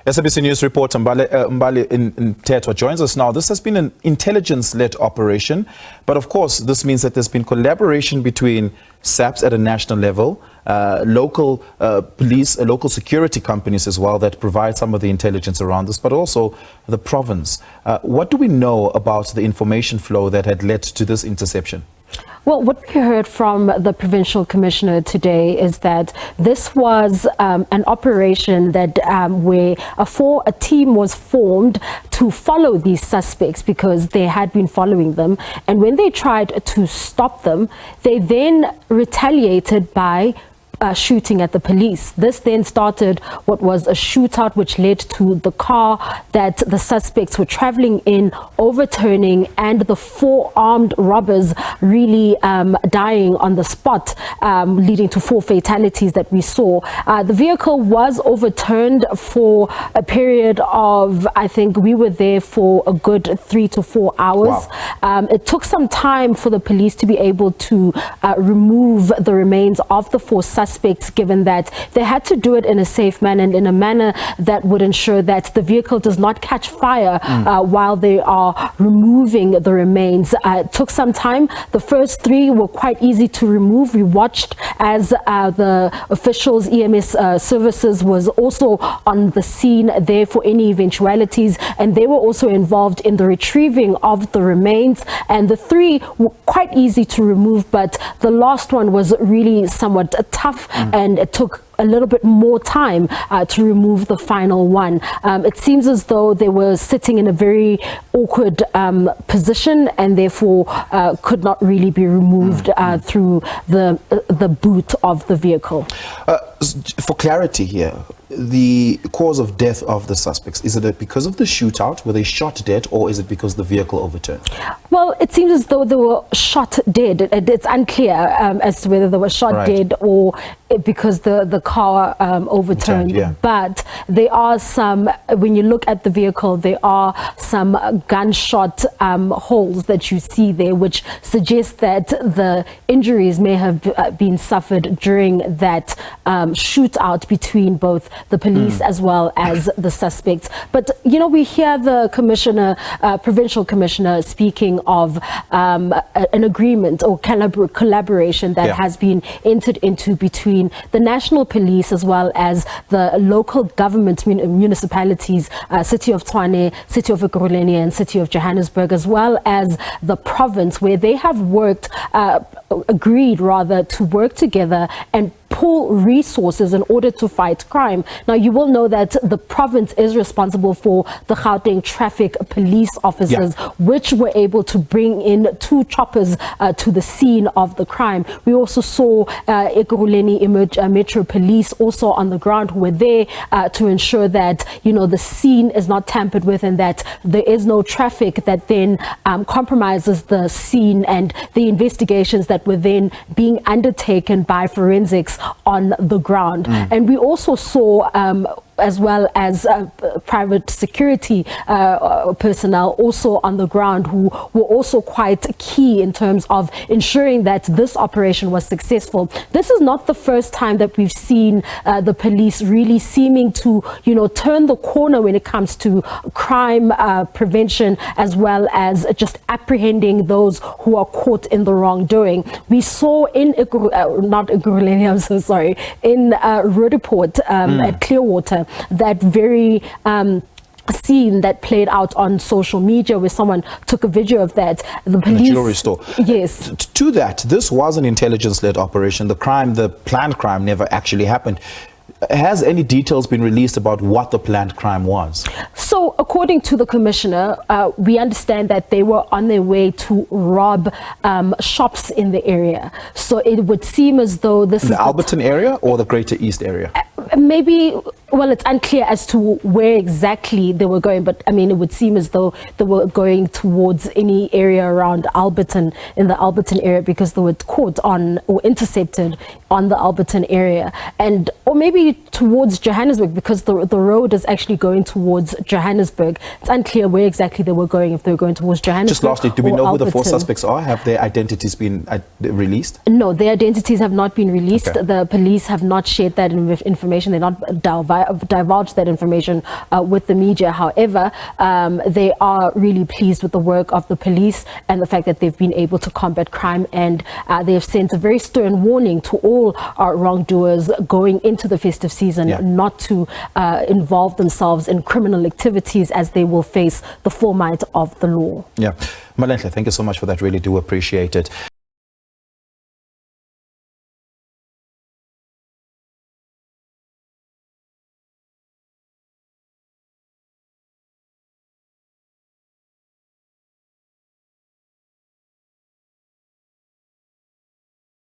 SABC News Reporter Mbalenhle Mthethwa joins us now. This has been an intelligence-led operation, but of course this means that there's been collaboration between SAPS at a national level, local police, local security companies as well that provide some of the intelligence around this, but also the province. What do we know about the information flow that had led to this interception? Well, what we heard from the provincial commissioner today is that this was an operation that where a team was formed to follow these suspects because they had been following them. And when they tried to stop them, they then retaliated by shooting at the police. This then started what was a shootout, which led to the car that the suspects were traveling in overturning and the 4 armed robbers really dying on the spot, leading to 4 fatalities that we saw. The vehicle was overturned for a period of, I think we were there for a good 3 to 4 hours. Wow. It took some time for the police to be able to remove the remains of the 4 suspects, given that they had to do it in a safe manner and in a manner that would ensure that the vehicle does not catch fire while they are removing the remains. It took some time. The first 3 were quite easy to remove. We watched as the officials, EMS services was also on the scene there for any eventualities, and they were also involved in the retrieving of the remains, and the 3 were quite easy to remove, but the last one was really somewhat tough. And it took a little bit more time to remove the final one. It seems as though they were sitting in a very awkward position and therefore could not really be removed through the boot of the vehicle. For clarity here, the cause of death of the suspects, is it because of the shootout? Were they shot dead, or is it because the vehicle overturned? Well, it seems as though they were shot dead. It's unclear as to whether they were shot dead or because the car overturned. But there are some, when you look at the vehicle, there are some gunshot holes that you see there, which suggest that the injuries may have been suffered during that shootout between both the police as well as the suspects. But you know, we hear the commissioner, provincial commissioner, speaking of an agreement or collaboration that has been entered into between the national police as well as the local government municipalities, City of Tshwane, City of Ekurhuleni and City of Johannesburg, as well as the province, where they have agreed rather to work together and pool resources in order to fight crime. Now, you will know that the province is responsible for the Gauteng traffic police officers, which were able to bring in 2 choppers to the scene of the crime. We also saw Ekurhuleni Metro Police also on the ground, who were there to ensure that, you know, the scene is not tampered with and that there is no traffic that then compromises the scene and the investigations that were then being undertaken by forensics on the ground. And we also saw as well as private security personnel also on the ground, who were also quite key in terms of ensuring that this operation was successful. This is not the first time that we've seen the police really seeming to, you know, turn the corner when it comes to crime prevention, as well as just apprehending those who are caught in the wrongdoing. We saw in in Roodepoort at Clearwater, that very scene that played out on social media where someone took a video of that. The police, in a jewelry store. Yes. To that, this was an intelligence-led operation. The planned crime never actually happened. Has any details been released about what the planned crime was? So, according to the commissioner, we understand that they were on their way to rob shops in the area. So it would seem as though this is the Alberton area or the Greater East area? Maybe, well, it's unclear as to where exactly they were going, but I mean, it would seem as though they were going towards any area around Alberton, in the Alberton area, because they were caught on or intercepted on the Alberton area, and or maybe towards Johannesburg, because the road is actually going towards Johannesburg. It's unclear where exactly they were going, if they were going towards Johannesburg. Just lastly, do we know Alberton. who the 4 suspects are? Have their identities been released? No, their identities have not been released. Okay. The police have not shared that information information. They're not divulge that information with the media. However, they are really pleased with the work of the police and the fact that they've been able to combat crime, and they have sent a very stern warning to all wrongdoers going into the festive season not to involve themselves in criminal activities, as they will face the full might of the law. Yeah. Mbalenhle, thank you so much for that. Really do appreciate it.